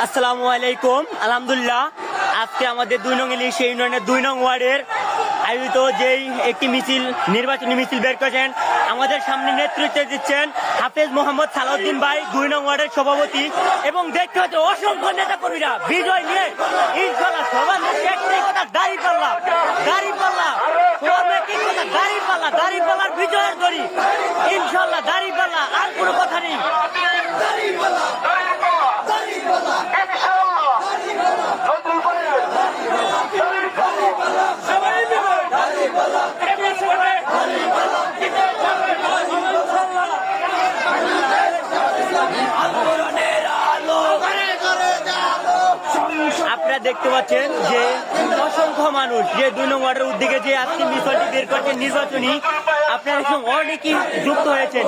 আসসালামু আলাইকুম। আলহামদুলিল্লাহ, আজকে আমাদের 2 নং ইলিশ ইউনিয়নের 2 নং ওয়ার্ডের আয়োজিত যেই একটি মিছিল, নির্বাচনী মিছিল বের করেছেন, আমাদের সামনে নেতৃত্ব দিচ্ছেন হাফেজ মোহাম্মদ সালাউদ্দিন ভাই, 2 নং ওয়ার্ডের সভাপতি। এবং দেখতে হচ্ছে অসংখ্য নেতা কর্মীরা বিজয় নিয়ে ইনশাল্লাহ সবার মধ্যে একটাই কথা, দাঁড়িপাল্লা দাঁড়িপাল্লা, সবার একটাই কথা, দাঁড়িপাল্লা দাঁড়িপাল্লার বিজয়ের দড়ি, ইনশাল্লাহ দাঁড়িপাল্লা, আর কোনো কথা নেই। আপনারা দেখতে পাচ্ছেন যে অসংখ্য মানুষ যে 2 নং ওয়ার্ডের উদ্যোগে যে আজকে মিছিলটি বের করছেন নির্বাচনী, আপনারা অনেকেই যুক্ত হয়েছেন।